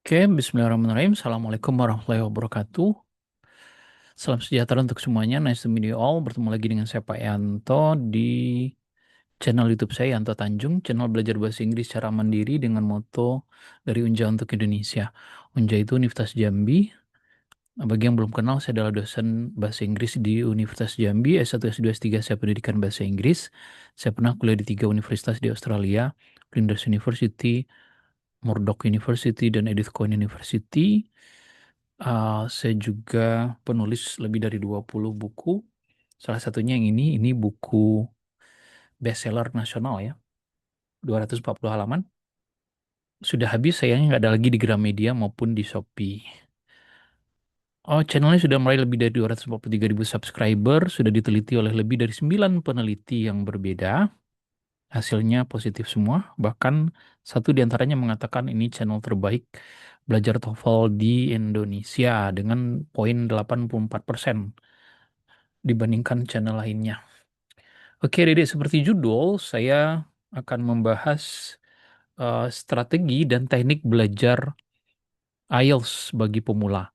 Oke, bismillahirrahmanirrahim. Assalamualaikum warahmatullahi wabarakatuh. Salam sejahtera untuk semuanya. Nice to meet you all. Bertemu lagi dengan saya Pak Yanto di channel YouTube saya, Yanto Tanjung. Channel belajar bahasa Inggris secara mandiri dengan moto dari Unja untuk Indonesia. Unja itu Universitas Jambi. Bagi yang belum kenal, saya adalah dosen bahasa Inggris di Universitas Jambi. S1, S2, S3 saya pendidikan bahasa Inggris. Saya pernah kuliah di 3 universitas di Australia. Flinders University, Murdoch University, dan Edith Cowan University. Saya juga penulis lebih dari 20 buku. Salah satunya yang ini buku bestseller nasional ya, 240 halaman. Sudah habis, sayangnya nggak ada lagi di Gramedia maupun di Shopee. Oh, channelnya sudah meraih lebih dari 243.000 subscriber, sudah diteliti oleh lebih dari 9 peneliti yang berbeda. Hasilnya positif semua, bahkan satu di antaranya mengatakan ini channel terbaik belajar TOEFL di Indonesia dengan poin 84% dibandingkan channel lainnya. Oke, Dede, seperti judul, saya akan membahas strategi dan teknik belajar IELTS bagi pemula.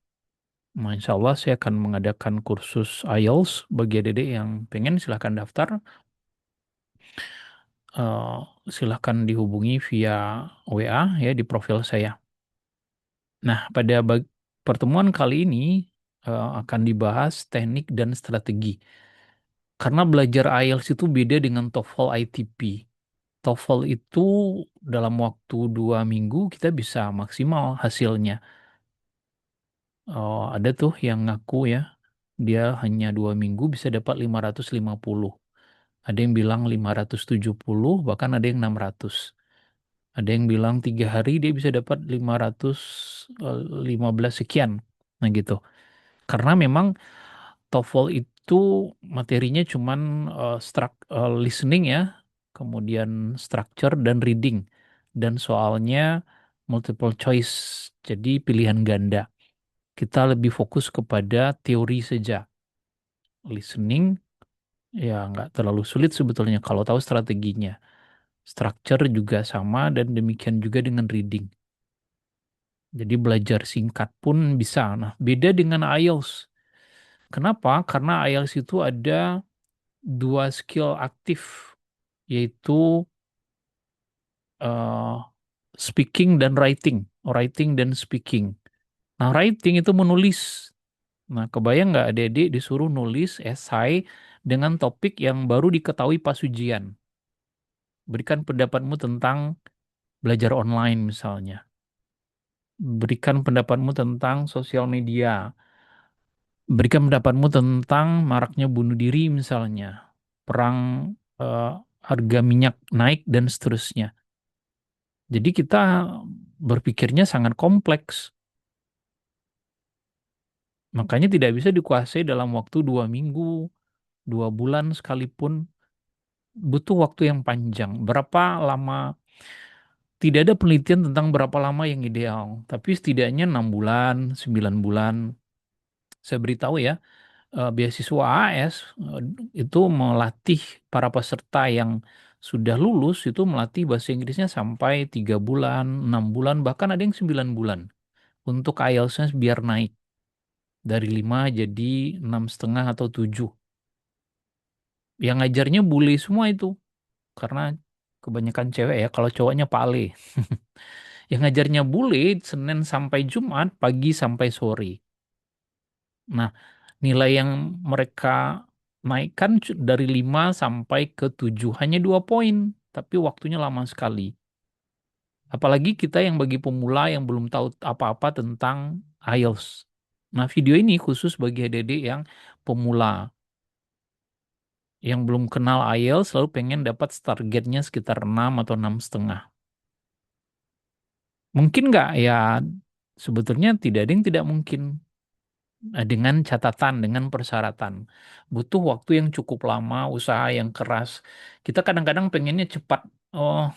Insya Allah saya akan mengadakan kursus IELTS bagi Dede yang pengen silahkan daftar. Eh, Silahkan dihubungi via WA ya di profil saya. Nah, pada pertemuan kali ini akan dibahas teknik dan strategi. Karena belajar IELTS itu beda dengan TOEFL ITP. TOEFL itu dalam waktu 2 minggu kita bisa maksimal hasilnya. Oh, ada tuh yang ngaku ya, dia hanya 2 minggu bisa dapat 550. Ada yang bilang 570, bahkan ada yang 600. Ada yang bilang 3 hari dia bisa dapat 515 sekian. Nah gitu. Karena memang TOEFL itu materinya cuman listening ya, kemudian structure dan reading. Dan soalnya multiple choice, jadi pilihan ganda. Kita lebih fokus kepada teori saja. Listening ya nggak terlalu sulit sebetulnya kalau tahu strateginya. Structure juga sama dan demikian juga dengan reading. Jadi belajar singkat pun bisa. Nah, beda dengan IELTS. Kenapa? Karena IELTS itu ada 2 skill aktif, yaitu eh, speaking dan writing. Writing dan speaking. Nah, writing itu menulis. Nah, kebayang nggak adik-adik disuruh nulis esai dengan topik yang baru diketahui pas ujian. Berikan pendapatmu tentang belajar online misalnya. Berikan pendapatmu tentang sosial media. Berikan pendapatmu tentang maraknya bunuh diri misalnya. Perang eh, harga minyak naik dan seterusnya. Jadi kita berpikirnya sangat kompleks. Makanya tidak bisa dikuasai dalam waktu 2 minggu, 2 bulan sekalipun. Butuh waktu yang panjang. Berapa lama? Tidak ada penelitian tentang berapa lama yang ideal. Tapi setidaknya 6 bulan, 9 bulan. Saya beritahu ya, beasiswa AS itu melatih para peserta yang sudah lulus itu melatih bahasa Inggrisnya sampai 3 bulan, 6 bulan, bahkan ada yang 9 bulan untuk IELTS-nya biar naik dari 5 jadi 6,5 atau 7. Yang ngajarnya bule semua itu karena kebanyakan cewek ya, kalau cowoknya pale. Yang ngajarnya bule Senin sampai Jumat, pagi sampai sore. Nah, nilai yang mereka naikkan dari 5 sampai ke 7 hanya 2 poin, tapi waktunya lama sekali. Apalagi kita yang bagi pemula yang belum tahu apa-apa tentang IELTS. Nah, video ini khusus bagi adik-adik yang pemula, yang belum kenal IELTS, lalu pengen dapat targetnya sekitar 6 atau 6,5. Mungkin nggak? Ya, sebetulnya tidak ada yang tidak mungkin. Dengan catatan, dengan persyaratan. Butuh waktu yang cukup lama, usaha yang keras. Kita kadang-kadang pengennya cepat, oh,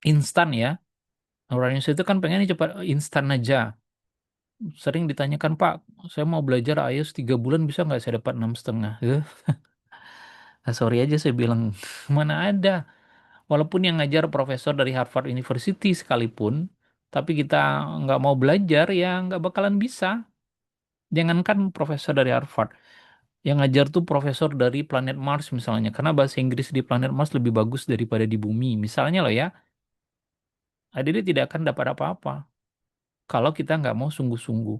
instan ya. Orang Indonesia itu kan pengennya cepat, instan aja. Sering ditanyakan, Pak, saya mau belajar IELTS 3 bulan, bisa nggak saya dapat 6,5? Nah, sorry aja saya bilang, mana ada. Walaupun yang ngajar profesor dari Harvard University sekalipun, tapi kita nggak mau belajar, ya nggak bakalan bisa. Jangankan profesor dari Harvard, yang ngajar tuh profesor dari planet Mars misalnya, karena bahasa Inggris di planet Mars lebih bagus daripada di bumi. Misalnya loh ya, adik tidak akan dapat apa-apa kalau kita nggak mau sungguh-sungguh.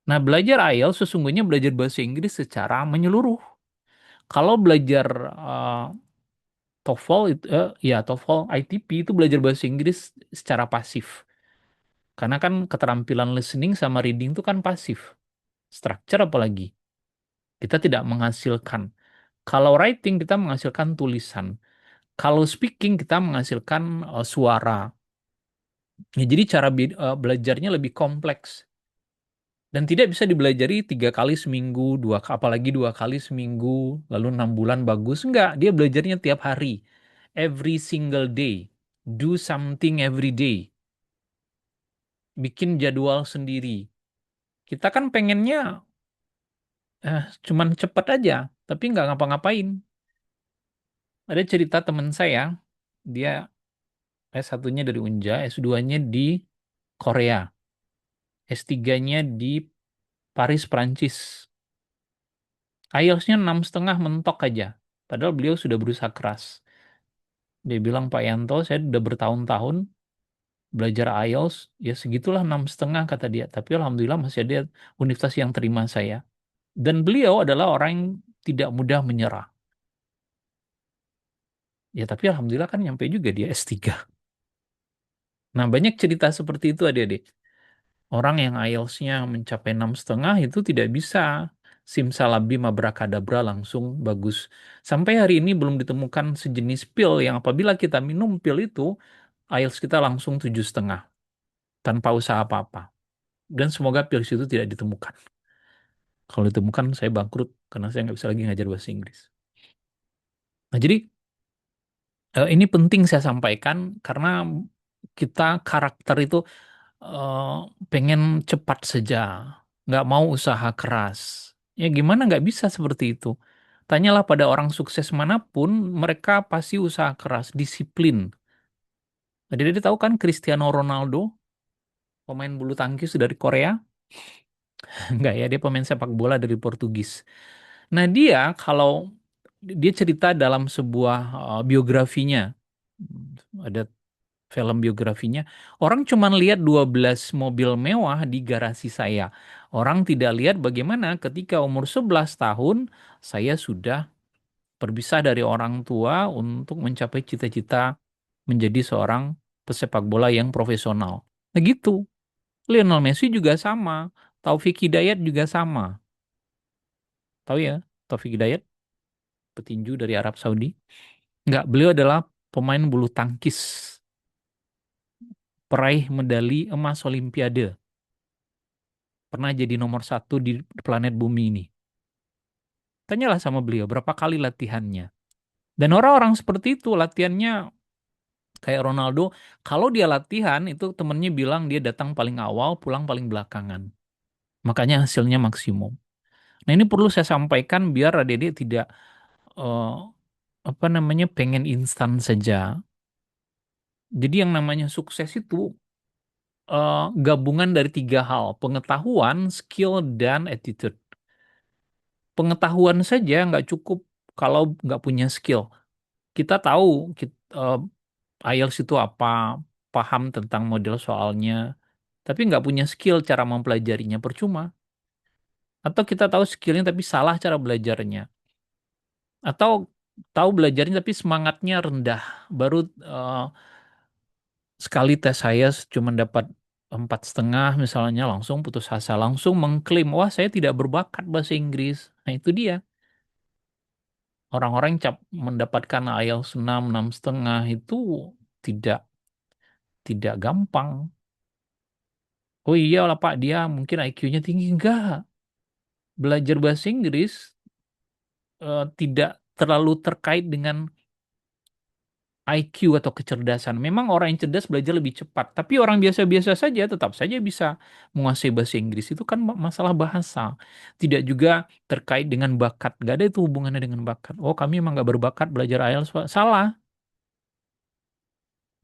Nah, belajar IELTS sesungguhnya belajar bahasa Inggris secara menyeluruh. Kalau belajar eh, TOEFL itu, ya TOEFL, ITP itu belajar bahasa Inggris secara pasif. Karena kan keterampilan listening sama reading itu kan pasif. Structure apalagi. Kita tidak menghasilkan. Kalau writing kita menghasilkan tulisan. Kalau speaking kita menghasilkan suara. Ya, jadi cara belajarnya lebih kompleks. Dan tidak bisa dibelajari 3 kali seminggu, apalagi 2 kali seminggu, lalu 6 bulan bagus. Enggak, dia belajarnya tiap hari. Every single day. Do something every day. Bikin jadwal sendiri. Kita kan pengennya cuman cepet aja, tapi nggak ngapa-ngapain. Ada cerita teman saya, dia S1-nya dari Unja, S2-nya di Korea, S3-nya di Paris, Prancis. IELTS-nya 6,5 mentok aja. Padahal beliau sudah berusaha keras. Dia bilang, Pak Yanto, saya udah bertahun-tahun belajar IELTS, ya segitulah 6,5 kata dia. Tapi Alhamdulillah masih ada universitas yang terima saya. Dan beliau adalah orang yang tidak mudah menyerah. Ya tapi Alhamdulillah kan nyampe juga dia S3. Nah banyak cerita seperti itu adik-adik. Orang yang IELTS-nya mencapai 6,5 itu tidak bisa simsalabim abracadabra langsung bagus. Sampai hari ini belum ditemukan sejenis pil yang apabila kita minum pil itu, IELTS kita langsung 7,5 tanpa usaha apa-apa. Dan semoga pil itu tidak ditemukan. Kalau ditemukan saya bangkrut karena saya nggak bisa lagi ngajar bahasa Inggris. Nah jadi ini penting saya sampaikan karena kita karakter itu eh, pengen cepat saja, nggak mau usaha keras. Ya gimana nggak bisa seperti itu? Tanyalah pada orang sukses manapun, mereka pasti usaha keras, disiplin. Jadi tahu kan Cristiano Ronaldo, pemain bulu tangkis dari Korea? Nggak ya, dia pemain sepak bola dari Portugis. Nah dia kalau dia cerita dalam sebuah biografinya, ada film biografinya, orang cuma lihat 12 mobil mewah di garasi saya. Orang tidak lihat bagaimana ketika umur 11 tahun saya sudah berpisah dari orang tua untuk mencapai cita-cita menjadi seorang pesepak bola yang profesional. Nah gitu. Lionel Messi juga sama. Taufik Hidayat juga sama. Tahu ya, Taufik Hidayat, petinju dari Arab Saudi. Enggak, beliau adalah pemain bulu tangkis, peraih medali emas Olimpiade. Pernah jadi nomor satu di planet bumi ini. Tanyalah sama beliau berapa kali latihannya. Dan orang-orang seperti itu latihannya kayak Ronaldo. Kalau dia latihan itu temennya bilang dia datang paling awal, pulang paling belakangan. Makanya hasilnya maksimum. Nah ini perlu saya sampaikan biar adik-adik tidak eh, apa namanya pengen instan saja. Jadi yang namanya sukses itu gabungan dari 3 hal, pengetahuan, skill, dan attitude. Pengetahuan saja nggak cukup kalau nggak punya skill. Kita tahu IELTS itu apa, paham tentang model soalnya, tapi nggak punya skill cara mempelajarinya percuma. Atau kita tahu skillnya tapi salah cara belajarnya. Atau tahu belajarnya tapi semangatnya rendah. Baru eh, sekali tes saya cuma dapat 4,5 misalnya, langsung putus asa, langsung mengklaim, wah saya tidak berbakat bahasa Inggris. Nah itu dia. Orang-orang yang mendapatkan IELTS 6, 6,5 itu tidak tidak gampang. Oh iya lah Pak, dia mungkin IQ-nya tinggi. Enggak. Belajar bahasa Inggris tidak terlalu terkait dengan IQ atau kecerdasan. Memang orang yang cerdas belajar lebih cepat, tapi orang biasa-biasa saja tetap saja bisa menguasai bahasa Inggris. Itu kan masalah bahasa. Tidak juga terkait dengan bakat. Gak ada itu hubungannya dengan bakat. Oh, kami emang gak berbakat belajar IELTS, Pak. Salah.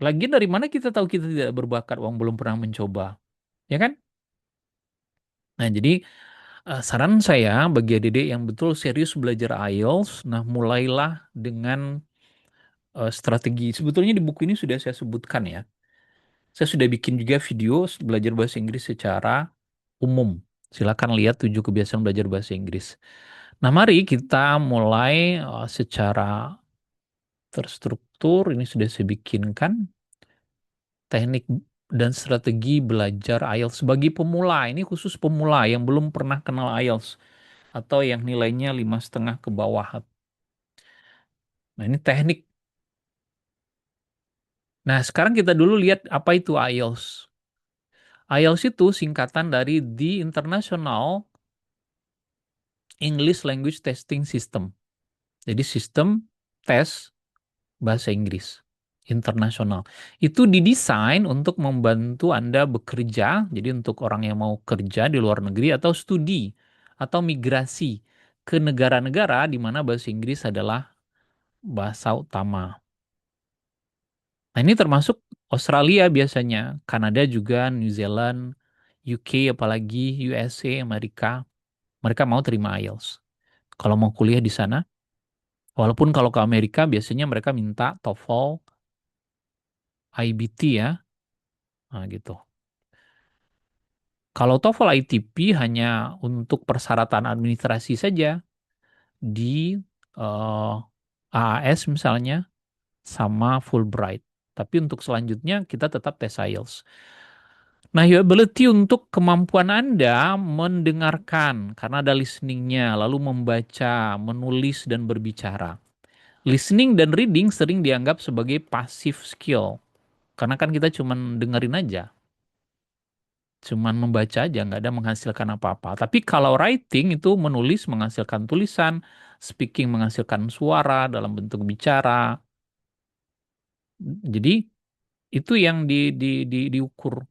Lagian dari mana kita tahu kita tidak berbakat, uang belum pernah mencoba, ya kan? Nah, jadi saran saya bagi adik-adik yang betul serius belajar IELTS, nah mulailah dengan strategi. Sebetulnya di buku ini sudah saya sebutkan ya. Saya sudah bikin juga video belajar bahasa Inggris secara umum. Silakan lihat 7 kebiasaan belajar bahasa Inggris. Nah, mari kita mulai secara terstruktur. Ini sudah saya bikinkan teknik dan strategi belajar IELTS bagi pemula. Ini khusus pemula yang belum pernah kenal IELTS atau yang nilainya 5,5 ke bawah. Nah, ini teknik. Nah, sekarang kita dulu lihat apa itu IELTS. IELTS itu singkatan dari The International English Language Testing System. Jadi sistem tes bahasa Inggris internasional. Itu didesain untuk membantu Anda bekerja, jadi untuk orang yang mau kerja di luar negeri atau studi atau migrasi ke negara-negara di mana bahasa Inggris adalah bahasa utama. Nah, ini termasuk Australia biasanya, Kanada juga, New Zealand, UK apalagi, USA, Amerika. Mereka mau terima IELTS. Kalau mau kuliah di sana, walaupun kalau ke Amerika biasanya mereka minta TOEFL, IBT ya. Nah, gitu. Kalau TOEFL ITP hanya untuk persyaratan administrasi saja di AAS misalnya sama Fulbright. Tapi untuk selanjutnya kita tetap tes IELTS. Nah, your ability untuk kemampuan Anda mendengarkan karena ada listeningnya, lalu membaca, menulis, dan berbicara. Listening dan reading sering dianggap sebagai passive skill. Karena kan kita cuma dengerin aja. Cuman membaca aja, nggak ada menghasilkan apa-apa. Tapi kalau writing itu menulis menghasilkan tulisan, speaking menghasilkan suara dalam bentuk bicara. Jadi itu yang diukur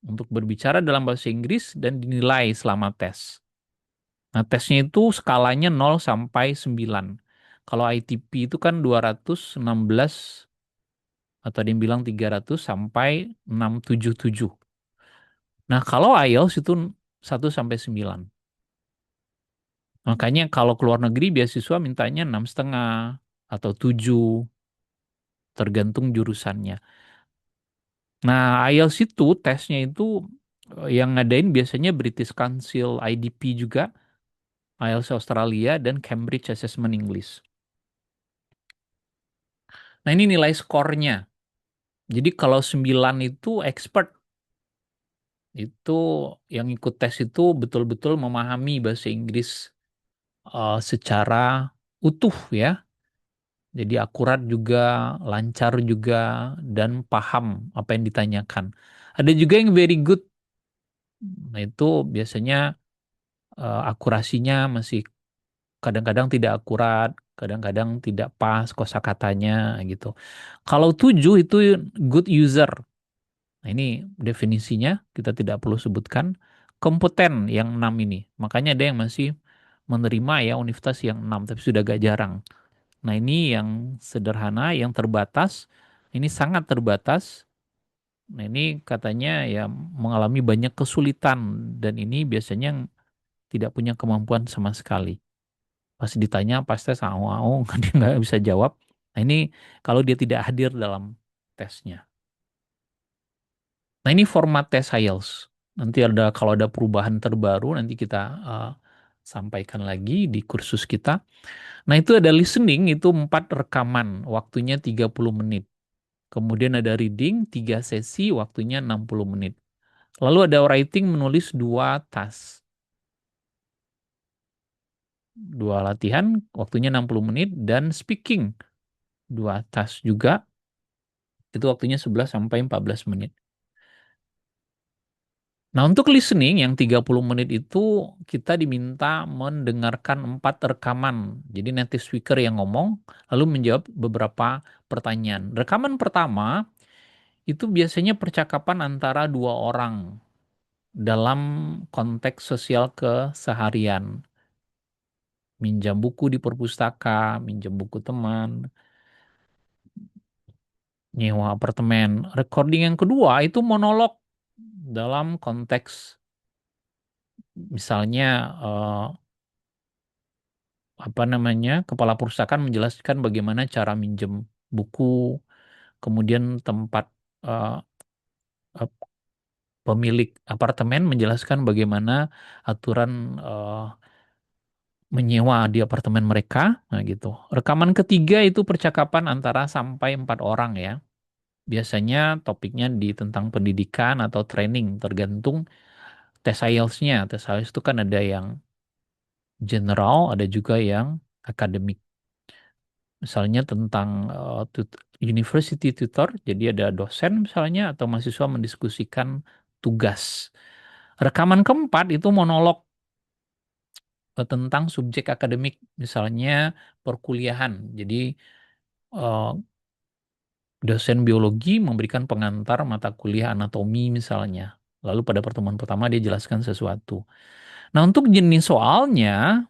untuk berbicara dalam bahasa Inggris dan dinilai selama tes. Nah, tesnya itu skalanya 0 sampai 9. Kalau ITP itu kan 216 atau ada yang bilang 300 sampai 677. Nah, kalau IELTS itu 1 sampai 9. Makanya kalau keluar negeri beasiswa mintanya 6,5 atau 7, tergantung jurusannya. Nah, IELTS itu tesnya itu yang ngadain biasanya British Council IDP juga, IELTS Australia, dan Cambridge Assessment English. Nah, ini nilai skornya. Jadi kalau 9 itu expert, itu yang ikut tes itu betul-betul memahami bahasa Inggris secara utuh ya. Jadi akurat juga, lancar juga, dan paham apa yang ditanyakan. Ada juga yang very good. Nah, itu biasanya akurasinya masih kadang-kadang tidak akurat, kadang-kadang tidak pas kosakatanya gitu. Kalau 7 itu good user. Nah, ini definisinya kita tidak perlu sebutkan. Kompeten yang 6 ini. Makanya ada yang masih menerima ya universitas yang 6, tapi sudah agak jarang. Nah, ini yang sederhana, yang terbatas. Ini sangat terbatas. Nah, ini katanya ya mengalami banyak kesulitan dan ini biasanya yang tidak punya kemampuan sama sekali. Pas ditanya, pas tes, au, dia nggak bisa jawab. Nah, ini kalau dia tidak hadir dalam tesnya. Nah, ini format tes IELTS. Nanti ada kalau ada perubahan terbaru nanti kita uh, sampaikan lagi di kursus kita. Nah, itu ada listening, itu 4 rekaman, waktunya 30 menit. Kemudian ada reading, 3 sesi, waktunya 60 menit. Lalu ada writing, menulis 2 task. 2 latihan, waktunya 60 menit. Dan speaking, 2 task juga, itu waktunya 11 sampai 14 menit. Nah, untuk listening yang 30 menit itu kita diminta mendengarkan 4 rekaman. Jadi native speaker yang ngomong, lalu menjawab beberapa pertanyaan. Rekaman pertama itu biasanya percakapan antara 2 orang dalam konteks sosial keseharian. Minjam buku di perpustaka, minjam buku teman, nyewa apartemen. Recording yang kedua itu monolog dalam konteks misalnya apa namanya, kepala perusahaan menjelaskan bagaimana cara minjem buku, kemudian tempat eh, eh, pemilik apartemen menjelaskan bagaimana aturan eh, menyewa di apartemen mereka, nah gitu. Rekaman ketiga itu percakapan antara sampai 4 orang ya. Biasanya topiknya di tentang pendidikan atau training, tergantung tes IELTS-nya. Tes IELTS itu kan ada yang general, ada juga yang akademik. Misalnya tentang university tutor, jadi ada dosen misalnya atau mahasiswa mendiskusikan tugas. Rekaman keempat itu monolog tentang subjek akademik, misalnya perkuliahan. Jadi eh, dosen biologi memberikan pengantar mata kuliah anatomi misalnya. Lalu pada pertemuan pertama dia jelaskan sesuatu. Nah, untuk jenis soalnya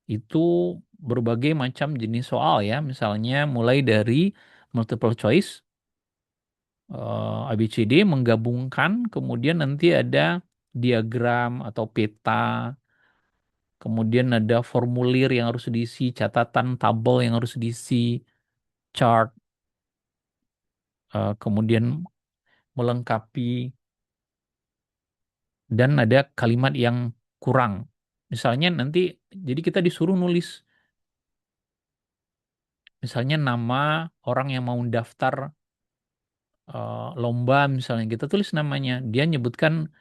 itu berbagai macam jenis soal ya. Misalnya mulai dari multiple choice, ABCD menggabungkan, kemudian nanti ada diagram atau peta, kemudian ada formulir yang harus diisi, catatan tabel yang harus diisi, chart, kemudian melengkapi, dan ada kalimat yang kurang. Misalnya nanti, jadi kita disuruh nulis, misalnya nama orang yang mau daftar lomba, misalnya kita tulis namanya, dia nyebutkan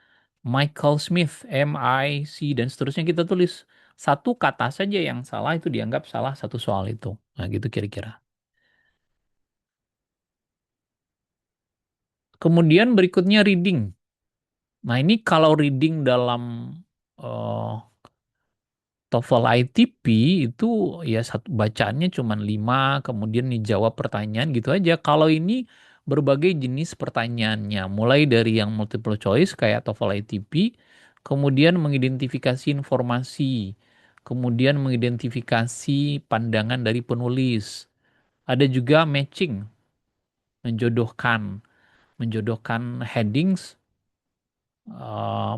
Michael Smith, MIC, dan seterusnya kita tulis. Satu kata saja yang salah itu dianggap salah satu soal itu. Nah, gitu kira-kira. Kemudian berikutnya reading. Nah, ini kalau reading dalam eh, TOEFL ITP itu ya satu bacaannya cuma 5, kemudian dijawab pertanyaan gitu aja. Kalau ini berbagai jenis pertanyaannya, mulai dari yang multiple choice kayak TOEFL ITP, kemudian mengidentifikasi informasi, kemudian mengidentifikasi pandangan dari penulis. Ada juga matching, menjodohkan, menjodohkan headings,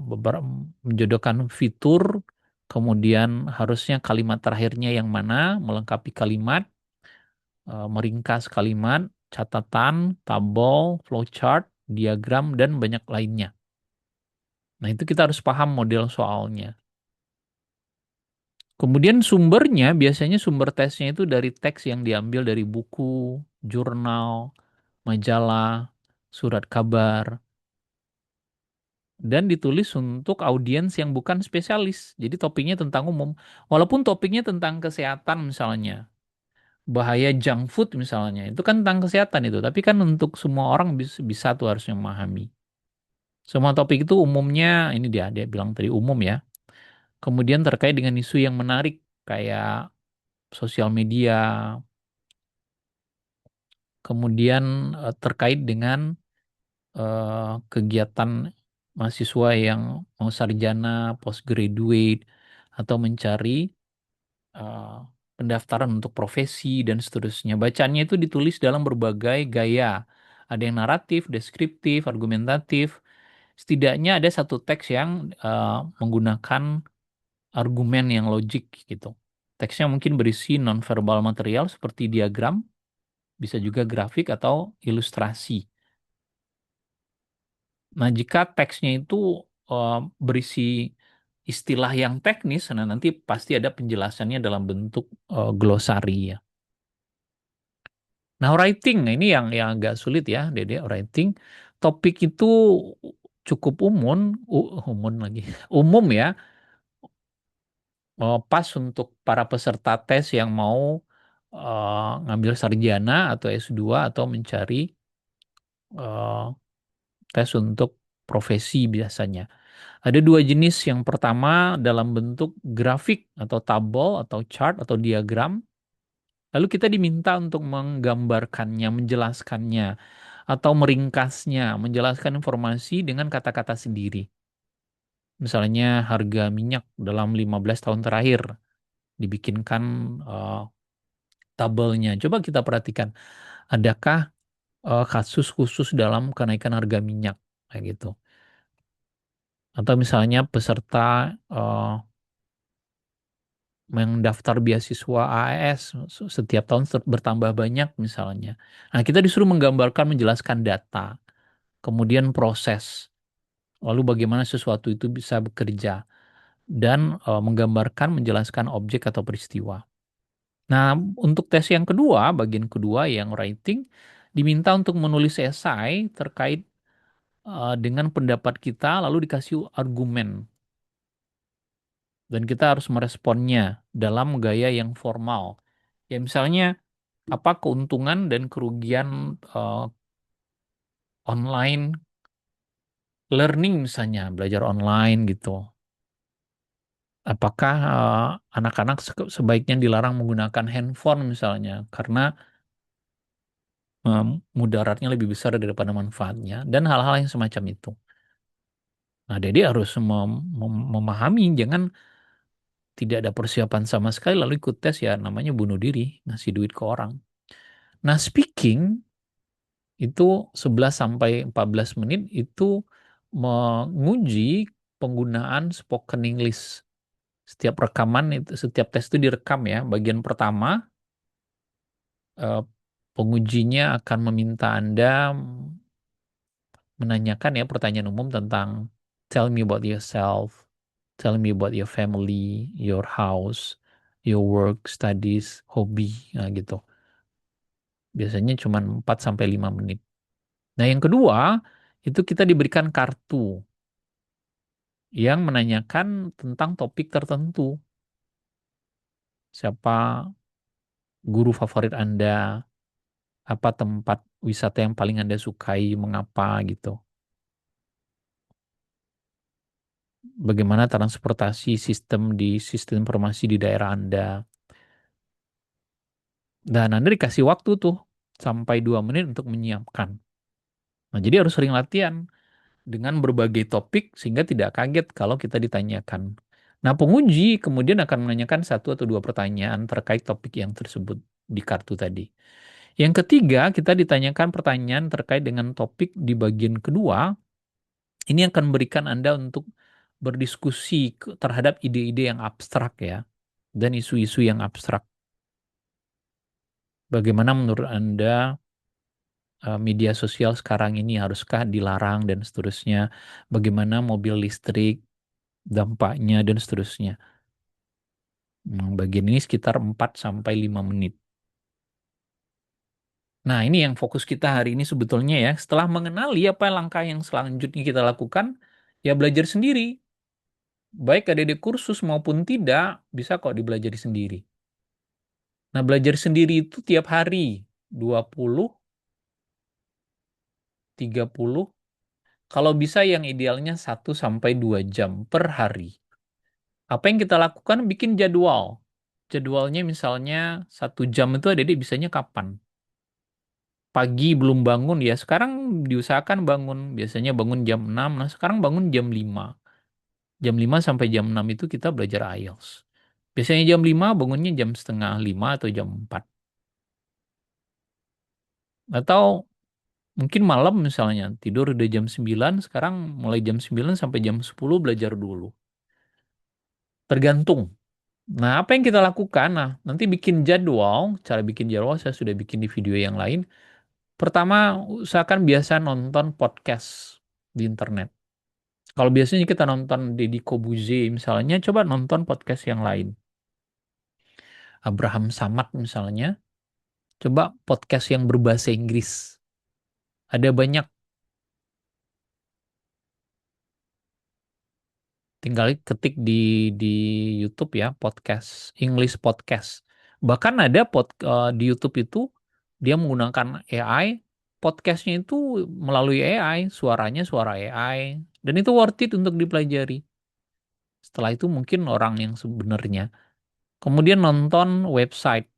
beberapa menjodohkan fitur, kemudian harusnya kalimat terakhirnya yang mana, melengkapi kalimat, meringkas kalimat, catatan, tabel, flowchart, diagram, dan banyak lainnya. Nah, itu kita harus paham model soalnya. Kemudian sumbernya, biasanya sumber tesnya itu dari teks yang diambil dari buku, jurnal, majalah, surat kabar, dan ditulis untuk audiens yang bukan spesialis. Jadi topiknya tentang umum. Walaupun topiknya tentang kesehatan misalnya, bahaya junk food misalnya, itu kan tentang kesehatan itu. Tapi kan untuk semua orang bisa tuh harusnya memahami. Semua topik itu umumnya, ini dia bilang tadi umum ya. Kemudian terkait dengan isu yang menarik kayak sosial media, kemudian terkait dengan kegiatan mahasiswa yang mau sarjana, postgraduate, atau mencari eh, pendaftaran untuk profesi dan seterusnya. Bacaannya itu ditulis dalam berbagai gaya. Ada yang naratif, deskriptif, argumentatif. Setidaknya ada satu teks yang menggunakan argumen yang logik gitu. Teksnya mungkin berisi nonverbal material seperti diagram, bisa juga grafik atau ilustrasi. Nah, jika teksnya itu berisi istilah yang teknis, nah nanti pasti ada penjelasannya dalam bentuk glosari ya. Nah, writing, nah ini yang agak sulit ya, Dede, writing. Topik itu cukup umum lagi, umum ya, pas untuk para peserta tes yang mau ngambil sarjana atau S2 atau mencari eh, tes untuk profesi biasanya. Ada dua jenis. Yang pertama dalam bentuk grafik atau tabel atau chart atau diagram. Lalu kita diminta untuk menggambarkannya, menjelaskannya, atau meringkasnya, menjelaskan informasi dengan kata-kata sendiri. Misalnya harga minyak dalam 15 tahun terakhir dibikinkan tabelnya. Coba kita perhatikan, adakah kasus khusus dalam kenaikan harga minyak kayak gitu. Atau misalnya peserta eh, mendaftar beasiswa AAS setiap tahun bertambah banyak misalnya. Nah, kita disuruh menggambarkan, menjelaskan data, kemudian proses, lalu bagaimana sesuatu itu bisa bekerja, dan menggambarkan, menjelaskan objek atau peristiwa. Nah, untuk tes yang kedua, bagian kedua yang writing, diminta untuk menulis esai terkait dengan pendapat kita, lalu dikasih argumen, dan kita harus meresponnya dalam gaya yang formal. Ya, misalnya apa keuntungan dan kerugian online learning, misalnya belajar online gitu. Apakah anak-anak sebaiknya dilarang menggunakan handphone misalnya karena mudaratnya lebih besar daripada manfaatnya, dan hal-hal yang semacam itu. Nah, jadi harus memahami, jangan tidak ada persiapan sama sekali lalu ikut tes, ya namanya bunuh diri, ngasih duit ke orang. Nah, speaking itu 11 sampai 14 menit itu menguji penggunaan spoken English. Setiap rekaman itu, setiap tes itu direkam ya. Bagian pertama, eh, pengujinya akan meminta Anda menanyakan ya pertanyaan umum tentang tell me about yourself, tell me about your family, your house, your work, studies, hobi, nah gitu. Biasanya cuma 4 sampai 5 menit. Nah, yang kedua, itu kita diberikan kartu yang menanyakan tentang topik tertentu. Siapa guru favorit Anda? Apa tempat wisata yang paling Anda sukai? Mengapa gitu? Bagaimana transportasi sistem informasi di daerah Anda? Dan Anda dikasih waktu tuh sampai 2 menit untuk menyiapkan. Nah, jadi harus sering latihan dengan berbagai topik sehingga tidak kaget kalau kita ditanyakan. Nah, penguji kemudian akan menanyakan satu atau dua pertanyaan terkait topik yang tersebut di kartu tadi. Yang ketiga, kita ditanyakan pertanyaan terkait dengan topik di bagian kedua. Ini akan memberikan Anda untuk berdiskusi terhadap ide-ide yang abstrak ya, dan isu-isu yang abstrak. Bagaimana menurut Anda media sosial sekarang ini haruskah dilarang dan seterusnya? Bagaimana mobil listrik, dampaknya dan seterusnya. Bagian ini sekitar 4 sampai 5 menit. Nah, ini yang fokus kita hari ini sebetulnya ya. Setelah mengenali apa langkah yang selanjutnya kita lakukan, ya belajar sendiri. Baik ada di kursus maupun tidak, bisa kok dibelajari sendiri. Nah, belajar sendiri itu tiap hari 20, 30, kalau bisa yang idealnya 1 sampai 2 jam per hari. Apa yang kita lakukan? Bikin jadwal. Jadwalnya misalnya 1 jam itu ada di bisanya kapan? Pagi belum bangun ya. Sekarang diusahakan bangun. Biasanya bangun jam 6. Nah, sekarang bangun jam 5. Jam 5 sampai jam 6 itu kita belajar IELTS. Biasanya jam 5, bangunnya jam setengah 5 atau jam 4. Atau mungkin malam misalnya. Tidur udah jam 9. Sekarang mulai jam 9 sampai jam 10 belajar dulu. Tergantung. Nah, apa yang kita lakukan? Nah, nanti bikin jadwal. Cara bikin jadwal saya sudah bikin di video yang lain. Pertama, usahakan biasa nonton podcast di internet. Kalau biasanya kita nonton Deddy Kobuze misalnya, coba nonton podcast yang lain. Abraham Samad misalnya, coba podcast yang berbahasa Inggris. Ada banyak, tinggal ketik di YouTube ya, podcast, English podcast. Bahkan ada di YouTube itu, dia menggunakan AI, podcastnya itu melalui AI, suaranya suara AI, dan itu worth it untuk dipelajari. Setelah itu mungkin orang yang sebenarnya. Kemudian nonton website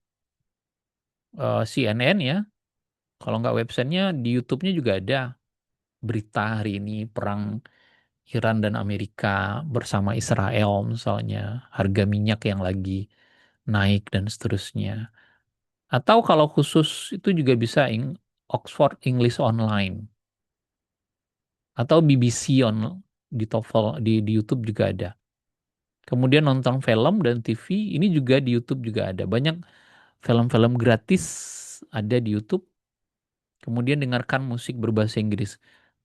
CNN ya. Kalau nggak websitenya, di YouTube-nya juga ada berita hari ini perang Iran dan Amerika bersama Israel misalnya, harga minyak yang lagi naik dan seterusnya. Atau kalau khusus itu juga bisa Oxford English Online atau BBC di TOEFL di YouTube juga ada. Kemudian nonton film dan TV ini juga di YouTube juga ada. Banyak film-film gratis ada di YouTube. Kemudian dengarkan musik berbahasa Inggris.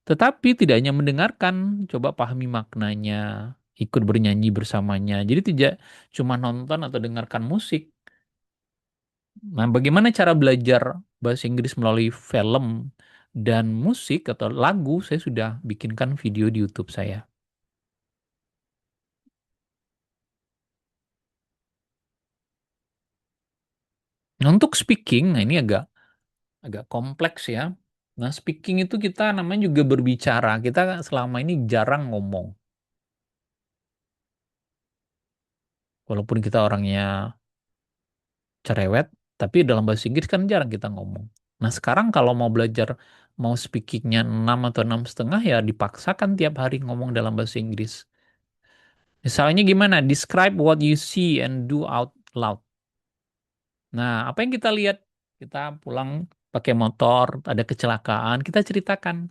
Tetapi tidak hanya mendengarkan, coba pahami maknanya, ikut bernyanyi bersamanya. Jadi tidak cuma nonton atau dengarkan musik. Nah, bagaimana cara belajar bahasa Inggris melalui film dan musik atau lagu? Saya sudah bikinkan video di YouTube saya. Nah, untuk speaking, nah ini agak agak kompleks ya. Nah, speaking itu kita namanya juga berbicara. Kita selama ini jarang ngomong. Walaupun kita orangnya cerewet, tapi dalam bahasa Inggris kan jarang kita ngomong. Nah, sekarang kalau mau belajar, mau speakingnya 6 atau 6,5 ya dipaksakan tiap hari ngomong dalam bahasa Inggris. Misalnya gimana? Describe what you see and do out loud. Nah, apa yang kita lihat? Kita pulang pakai motor, ada kecelakaan, kita ceritakan.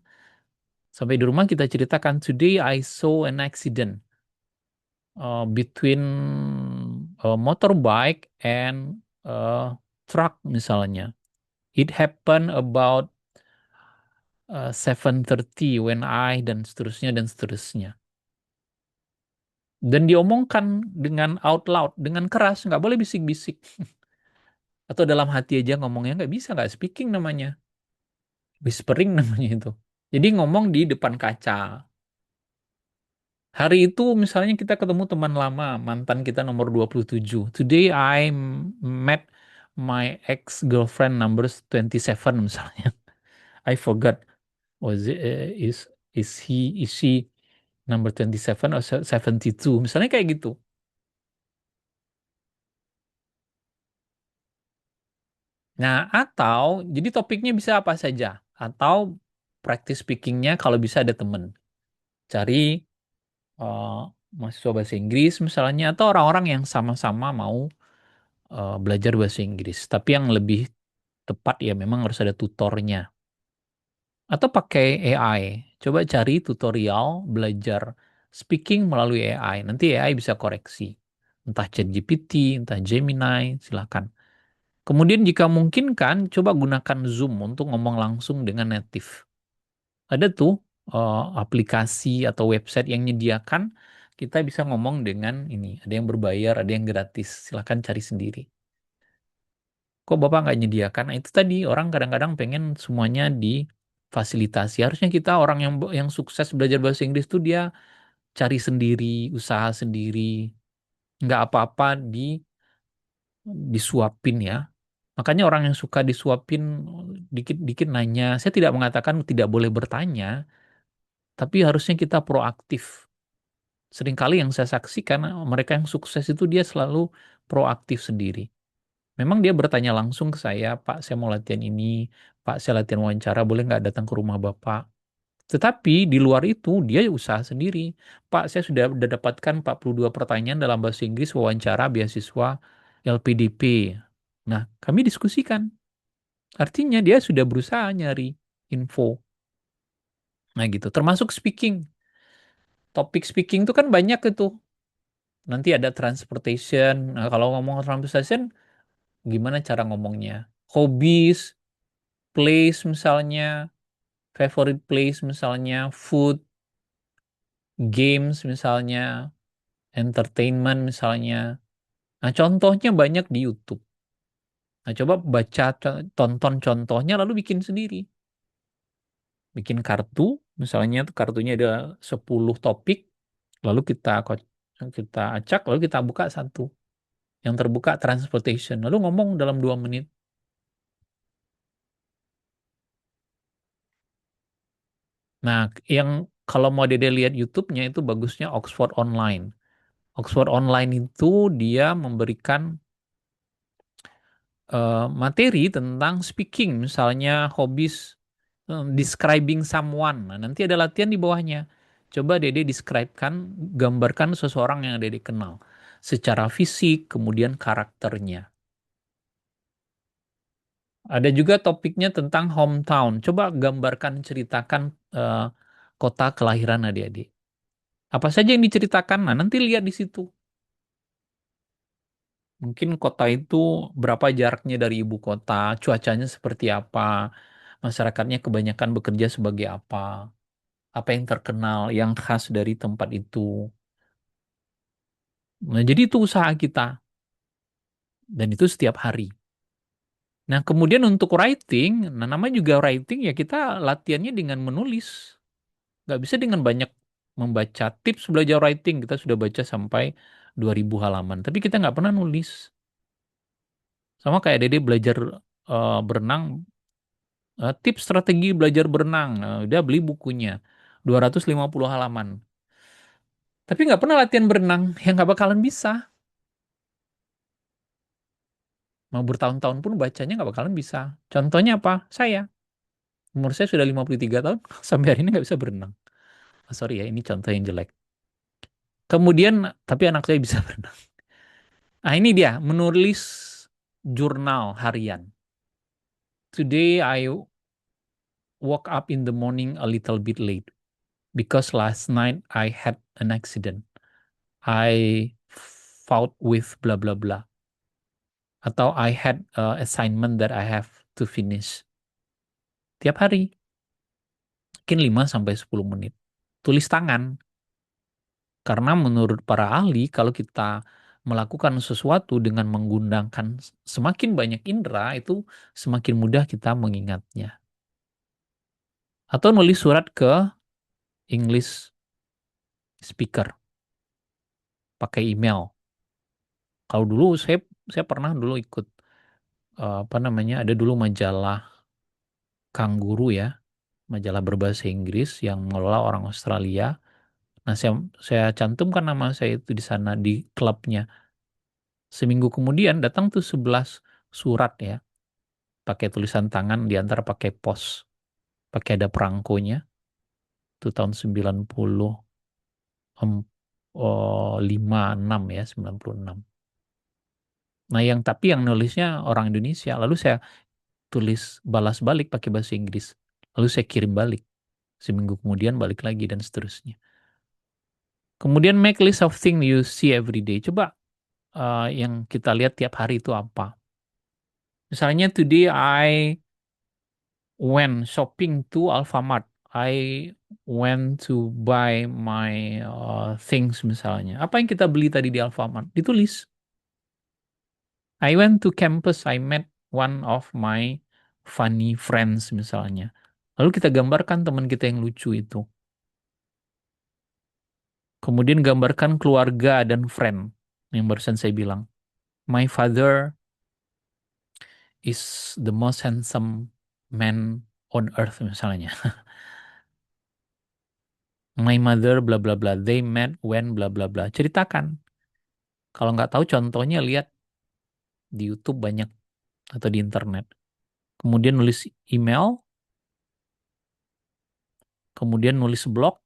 Sampai di rumah kita ceritakan, today I saw an accident between a motorbike and a truck misalnya. It happened about 7:30 when I dan seterusnya dan seterusnya. Dan diomongkan dengan out loud, dengan keras, nggak boleh bisik-bisik. Atau dalam hati aja ngomongnya nggak bisa, nggak speaking namanya. Whispering namanya itu. Jadi ngomong di depan kaca. Hari itu misalnya kita ketemu teman lama, mantan kita nomor 27. Today I met my ex-girlfriend number 27 misalnya. I forgot. Was it, is she number 27 or 72? Misalnya kayak gitu. Nah, atau jadi topiknya bisa apa saja. Atau practice speakingnya kalau bisa ada temen. Cari eh, mahasiswa bahasa Inggris misalnya atau orang-orang yang sama-sama mau belajar bahasa Inggris. Tapi yang lebih tepat ya memang harus ada tutornya. Atau pakai AI. Coba cari tutorial belajar speaking melalui AI. Nanti AI bisa koreksi. Entah ChatGPT, entah Gemini, silakan. Kemudian jika mungkin kan, coba gunakan Zoom untuk ngomong langsung dengan native. Ada tuh aplikasi atau website yang menyediakan kita bisa ngomong dengan ini. Ada yang berbayar, ada yang gratis. Silakan cari sendiri. Kok Bapak nggak nyediakan? Nah, itu tadi orang kadang-kadang pengen semuanya difasilitasi. Harusnya kita orang yang sukses belajar bahasa Inggris tuh dia cari sendiri, usaha sendiri, nggak apa-apa disuapin ya. Makanya orang yang suka disuapin dikit-dikit nanya, saya tidak mengatakan tidak boleh bertanya, tapi harusnya kita proaktif. Seringkali yang saya saksikan mereka yang sukses itu dia selalu proaktif sendiri. Memang dia bertanya langsung ke saya, Pak, saya mau latihan ini, Pak, saya latihan wawancara, boleh nggak datang ke rumah Bapak? Tetapi di luar itu dia usaha sendiri. Pak, saya sudah dapatkan 42 pertanyaan dalam bahasa Inggris wawancara beasiswa LPDP. Nah, kami diskusikan. Artinya dia sudah berusaha nyari info. Nah gitu, termasuk speaking. Topik speaking itu kan banyak itu. Nanti ada transportation. Nah, kalau ngomong transportation, gimana cara ngomongnya? Hobbies, place misalnya, favorite place misalnya, food, games misalnya, entertainment misalnya. Nah, contohnya banyak di YouTube. Nah, coba baca, tonton contohnya, lalu bikin sendiri. Bikin kartu, misalnya tuh kartunya ada 10 topik, lalu kita acak, lalu kita buka satu. Yang terbuka transportation, lalu ngomong dalam 2 menit. Nah, yang kalau mau Dede lihat YouTube-nya itu bagusnya Oxford Online. Oxford Online itu dia memberikan materi tentang speaking, misalnya hobbies, describing someone. Nah, nanti ada latihan di bawahnya. Coba Dede describe-kan, gambarkan seseorang yang Dede kenal. Secara fisik, kemudian karakternya. Ada juga topiknya tentang hometown. Coba gambarkan, ceritakan eh, kota kelahiran adik-adik. Apa saja yang diceritakan? Nah, nanti lihat di situ. Mungkin kota itu berapa jaraknya dari ibu kota, cuacanya seperti apa, masyarakatnya kebanyakan bekerja sebagai apa yang terkenal, yang khas dari tempat itu. Nah, jadi itu usaha kita, dan itu setiap hari. Nah, kemudian untuk writing, nah namanya juga writing ya kita latihannya dengan menulis. Nggak bisa dengan banyak membaca tips belajar writing. Kita sudah baca sampai 2000 halaman, tapi kita nggak pernah nulis. Sama kayak Dede belajar berenang, tips strategi belajar berenang. Udah beli bukunya, 250 halaman. Tapi nggak pernah latihan berenang, ya nggak bakalan bisa. Mau bertahun-tahun pun bacanya nggak bakalan bisa. Contohnya apa? Saya. Umur saya sudah 53 tahun, sampai hari ini nggak bisa berenang. Sorry ya, ini contoh yang jelek. Kemudian, tapi anak saya bisa berenang. Nah, ini dia, menulis jurnal harian. Today I woke up in the morning a little bit late because last night I had an accident. I fought with blah blah blah. Atau I had a assignment that I have to finish. Tiap hari, mungkin 5 sampai 10 menit. Tulis tangan. Karena menurut para ahli, kalau kita melakukan sesuatu dengan menggunakan semakin banyak indera, itu semakin mudah kita mengingatnya. Atau nulis surat ke English speaker, pakai email. Kalau dulu saya pernah dulu ikut apa namanya, ada dulu majalah Kangguru ya, majalah berbahasa Inggris yang mengelola orang Australia. Nah, saya cantumkan nama saya itu di sana di klubnya. Seminggu kemudian datang tuh 11 surat ya, pakai tulisan tangan, diantar pakai pos, pakai ada perangkonya. Itu tahun 96 ya, 96. Nah, tapi yang nulisnya orang Indonesia. Lalu saya tulis balas balik pakai bahasa Inggris. Lalu saya kirim balik. Seminggu kemudian balik lagi dan seterusnya. Kemudian make list of things you see every day. Coba yang kita lihat tiap hari itu apa. Misalnya today I went shopping to Alfamart. I went to buy my things misalnya. Apa yang kita beli tadi di Alfamart? Ditulis. I went to campus. I met one of my funny friends misalnya. Lalu kita gambarkan teman kita yang lucu itu. Kemudian gambarkan keluarga dan friend yang barusan saya bilang. My father is the most handsome man on earth misalnya. My mother bla bla bla. They met when bla bla bla. Ceritakan. Kalau nggak tahu contohnya lihat di YouTube banyak atau di internet. Kemudian nulis email, kemudian nulis blog.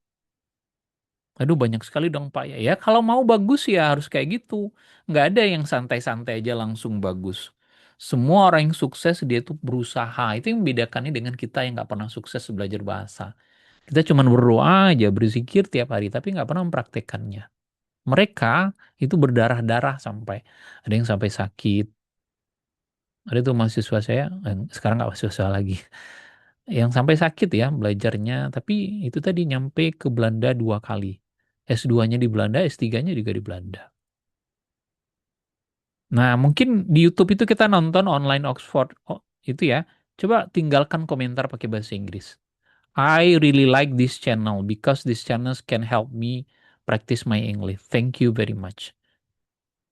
Aduh banyak sekali dong Pak ya. Ya kalau mau bagus ya harus kayak gitu. Nggak ada yang santai-santai aja langsung bagus. Semua orang yang sukses dia tuh berusaha. Itu yang membedakannya dengan kita yang nggak pernah sukses belajar bahasa. Kita cuma berdoa aja, berzikir tiap hari, tapi nggak pernah mempraktekannya. Mereka itu berdarah-darah sampai ada yang sampai sakit. Ada tuh mahasiswa saya, sekarang nggak mahasiswa lagi, yang sampai sakit ya belajarnya. Tapi itu tadi nyampe ke Belanda 2 kali. S2-nya di Belanda, S3-nya juga di Belanda. Nah, mungkin di YouTube itu kita nonton online Oxford itu ya. Coba tinggalkan komentar pakai bahasa Inggris. I really like this channel because this channel can help me practice my English. Thank you very much.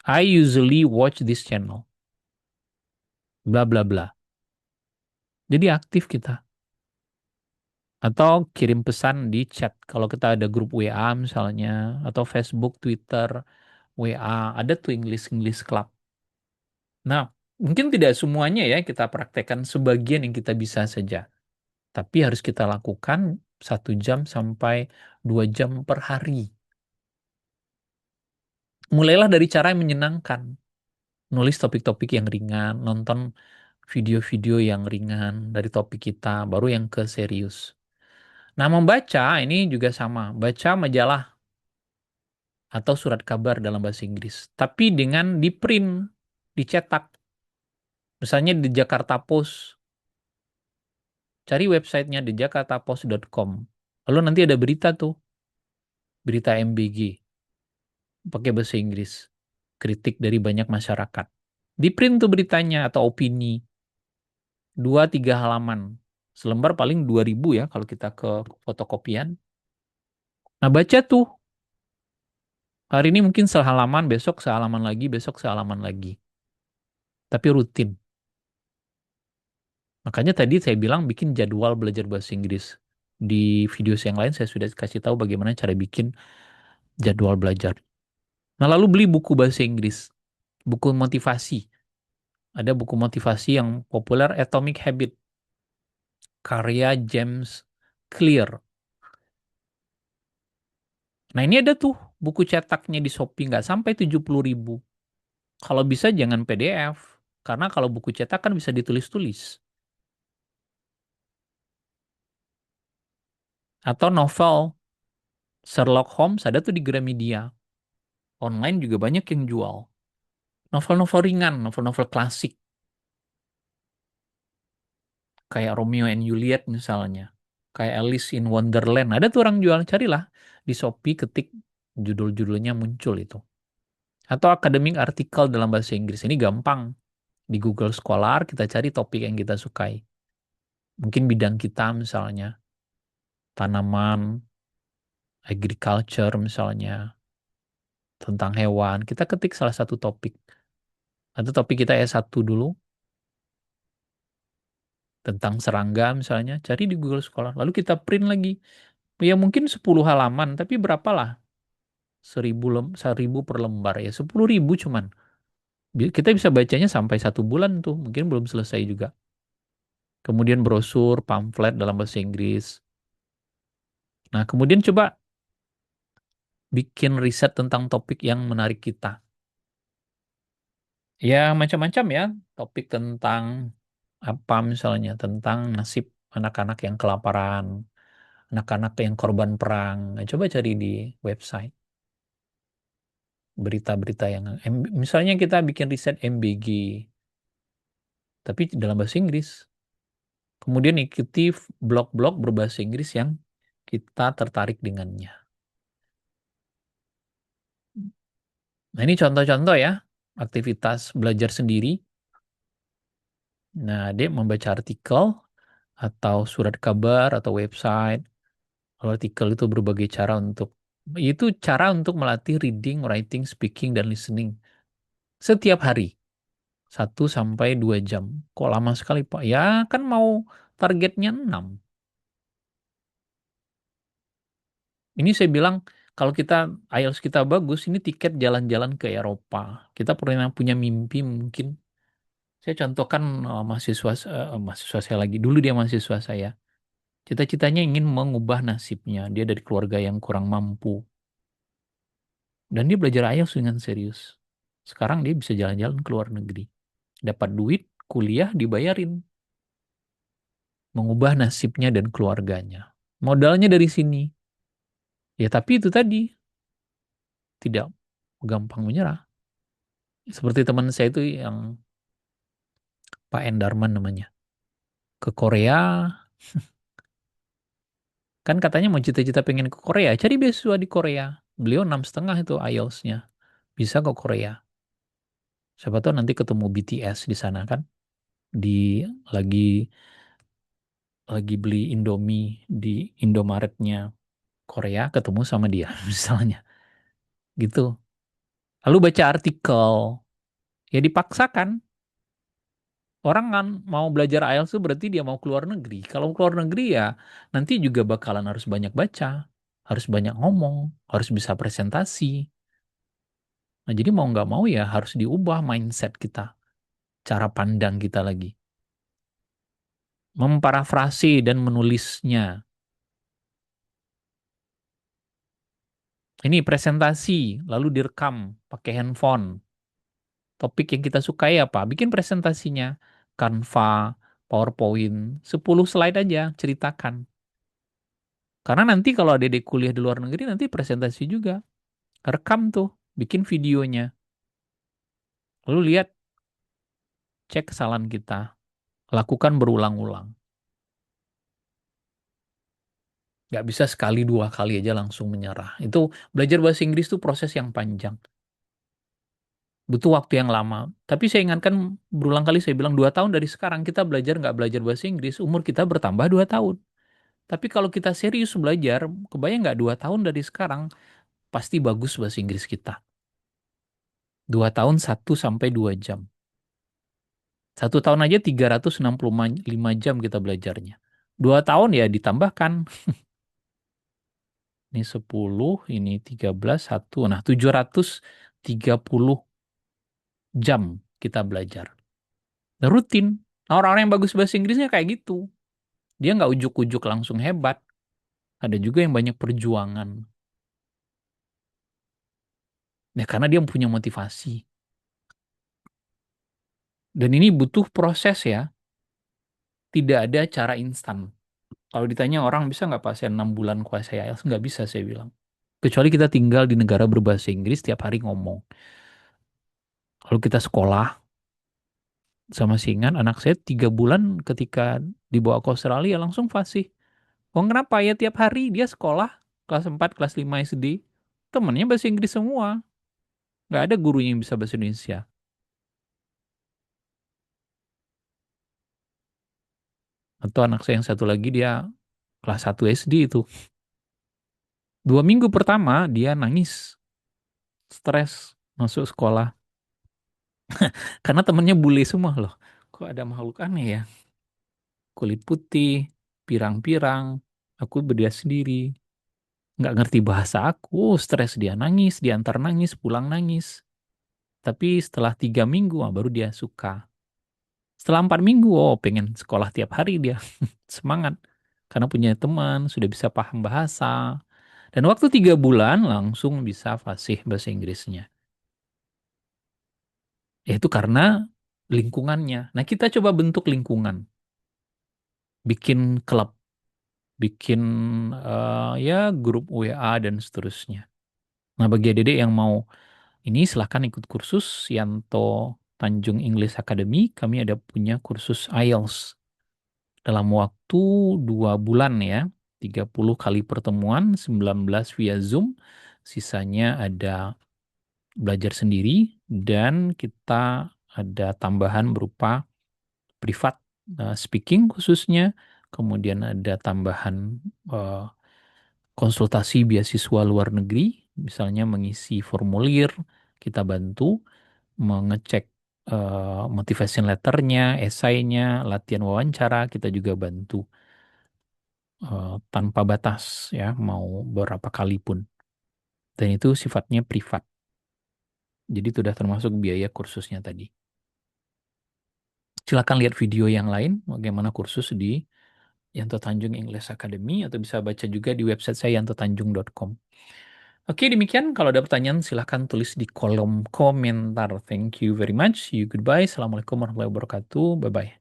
I usually watch this channel. Bla bla bla. Jadi aktif kita. Atau kirim pesan di chat. Kalau kita ada grup WA misalnya, atau Facebook, Twitter, WA, ada tuh English Club. Nah, mungkin tidak semuanya ya kita praktekkan, sebagian yang kita bisa saja. Tapi harus kita lakukan 1 jam sampai 2 jam per hari. Mulailah dari cara yang menyenangkan. Nulis topik-topik yang ringan, nonton video-video yang ringan dari topik kita, baru yang ke serius. Nah, membaca ini juga sama, baca majalah atau surat kabar dalam bahasa Inggris, tapi dengan di print, dicetak. Misalnya di Jakarta Post, cari websitenya di jakartapost.com. Lalu nanti ada berita tuh, berita MBG, pakai bahasa Inggris. Kritik dari banyak masyarakat. Di print tuh beritanya atau opini. 2-3 halaman. Selembar paling 2.000 ya kalau kita ke fotokopian. Nah baca tuh. Hari ini mungkin sehalaman, besok sehalaman lagi, besok sehalaman lagi. Tapi rutin. Makanya tadi saya bilang bikin jadwal belajar bahasa Inggris. Di video yang lain saya sudah kasih tahu bagaimana cara bikin jadwal belajar. Nah lalu beli buku bahasa Inggris. Buku motivasi. Ada buku motivasi yang populer, Atomic Habit. Karya James Clear. Nah ini ada tuh buku cetaknya di Shopee nggak sampai 70.000. Kalau bisa jangan PDF. Karena kalau buku cetak kan bisa ditulis-tulis. Atau novel Sherlock Holmes ada tuh di Gramedia. Online juga banyak yang jual. Novel-novel ringan, novel-novel klasik. Kayak Romeo and Juliet misalnya. Kayak Alice in Wonderland. Ada tuh orang jual, carilah. Di Shopee ketik judul-judulnya muncul itu. Atau akademik artikel dalam bahasa Inggris. Ini gampang. Di Google Scholar kita cari topik yang kita sukai. Mungkin bidang kita misalnya. Tanaman, agriculture misalnya. Tentang hewan. Kita ketik salah satu topik. Atau topik kita S1 dulu. Tentang serangga misalnya. Cari di Google Scholar. Lalu kita print lagi. Ya mungkin 10 halaman. Tapi berapalah? 1.000 per lembar ya. 10.000 cuman. Kita bisa bacanya sampai 1 bulan tuh. Mungkin belum selesai juga. Kemudian brosur, pamflet dalam bahasa Inggris. Nah, kemudian coba bikin riset tentang topik yang menarik kita. Ya, macam-macam ya. Topik tentang apa misalnya, tentang nasib anak-anak yang kelaparan, anak-anak yang korban perang. Nah, coba cari di website berita-berita yang misalnya kita bikin riset MBG, tapi dalam bahasa Inggris. Kemudian ikuti blog-blog berbahasa Inggris yang kita tertarik dengannya. Nah, ini contoh-contoh ya, aktivitas belajar sendiri. Nah, dia membaca artikel atau surat kabar atau website. Kalau artikel itu berbagai cara itu cara untuk melatih reading, writing, speaking, dan listening. Setiap hari, 1 sampai 2 jam. Kok lama sekali, Pak? Ya, kan mau targetnya 6. Ini saya bilang, kalau kita IELTS kita bagus, ini tiket jalan-jalan ke Eropa. Kita pernah punya mimpi mungkin. Saya contohkan mahasiswa saya lagi. Dulu dia mahasiswa saya. Cita-citanya ingin mengubah nasibnya. Dia dari keluarga yang kurang mampu. Dan dia belajar IELTS dengan serius. Sekarang dia bisa jalan-jalan ke luar negeri. Dapat duit, kuliah dibayarin. Mengubah nasibnya dan keluarganya. Modalnya dari sini. Ya tapi itu tadi. Tidak gampang menyerah. Seperti teman saya itu yang Pak Endarman namanya. Ke Korea. Kan katanya mau cita-cita pengen ke Korea. Cari beasiswa di Korea. Beliau 6,5 itu IELTS-nya. Bisa ke Korea. Siapa tahu nanti ketemu BTS di sana kan. Di lagi lagi beli Indomie di Indomaretnya Korea ketemu sama dia misalnya. Gitu. Lalu baca artikel. Ya dipaksakan. Orang kan mau belajar IELTS itu berarti dia mau keluar negeri. Kalau keluar negeri ya nanti juga bakalan harus banyak baca. Harus banyak ngomong. Harus bisa presentasi. Nah jadi mau nggak mau ya harus diubah mindset kita. Cara pandang kita lagi. Memparafrase dan menulisnya. Ini presentasi, lalu direkam pakai handphone. Topik yang kita sukai apa? Bikin presentasinya. Canva, PowerPoint, 10 slide aja ceritakan. Karena nanti kalau adik kuliah di luar negeri nanti presentasi juga. Rekam tuh, bikin videonya. Lalu lihat, cek kesalahan kita. Lakukan berulang-ulang. Nggak bisa sekali dua kali aja langsung menyerah. Itu belajar bahasa Inggris tuh proses yang panjang. Butuh waktu yang lama. Tapi saya ingatkan berulang kali saya bilang 2 tahun dari sekarang kita belajar nggak belajar bahasa Inggris, umur kita bertambah 2 tahun. Tapi kalau kita serius belajar, kebayang nggak 2 tahun dari sekarang pasti bagus bahasa Inggris kita. 2 tahun 1 sampai 2 jam. 1 tahun aja 365 jam kita belajarnya. 2 tahun ya ditambahkan. Ini 10, ini 13, 1. Nah, 730 jam kita belajar. Rutin. Nah, orang-orang yang bagus bahasa Inggrisnya kayak gitu. Dia nggak ujuk-ujuk langsung hebat. Ada juga yang banyak perjuangan. Ya, karena dia punya motivasi. Dan ini butuh proses ya. Tidak ada cara instan. Kalau ditanya orang bisa nggak pas 6 bulan kuasai IELTS? Nggak bisa saya bilang. Kecuali kita tinggal di negara berbahasa Inggris tiap hari ngomong. Kalau kita sekolah, sama singan, anak saya 3 bulan ketika dibawa ke Australia langsung fasih. Oh kenapa ya tiap hari dia sekolah kelas 4 kelas 5 SD. Temennya bahasa Inggris semua. Nggak ada gurunya yang bisa bahasa Indonesia. Atau anak saya yang satu lagi dia kelas 1 SD itu. 2 minggu pertama dia nangis, stres masuk sekolah. Karena temennya bule semua loh. Kok ada makhluk aneh ya? Kulit putih, pirang-pirang, aku berdiri sendiri. Nggak ngerti bahasa aku, stres dia nangis, diantar nangis, pulang nangis. Tapi setelah 3 minggu, baru dia suka. Setelah 4 minggu, oh pengen sekolah tiap hari dia. Semangat. Karena punya teman, sudah bisa paham bahasa. Dan waktu 3 bulan langsung bisa fasih bahasa Inggrisnya. Yaitu karena lingkungannya. Nah kita coba bentuk lingkungan. Bikin klub, bikin ya grup WA dan seterusnya. Nah bagi adik yang mau ini silahkan ikut kursus Yanto Tanjung English Academy. Kami ada punya kursus IELTS dalam waktu 2 bulan ya. 30 kali pertemuan, 19 via Zoom. Sisanya ada belajar sendiri dan kita ada tambahan berupa privat speaking khususnya. Kemudian ada tambahan eh, konsultasi beasiswa luar negeri, misalnya mengisi formulir, kita bantu mengecek motivation letternya, esainya, latihan wawancara, kita juga bantu tanpa batas ya, mau berapa kali pun. Dan itu sifatnya privat. Jadi itu sudah termasuk biaya kursusnya tadi. Silakan lihat video yang lain bagaimana kursus di Yanto Tanjung English Academy atau bisa baca juga di website saya yantotanjung.com. Oke, demikian. Kalau ada pertanyaan silahkan tulis di kolom komentar. Thank you very much. See you goodbye. Assalamualaikum warahmatullahi wabarakatuh. Bye-bye.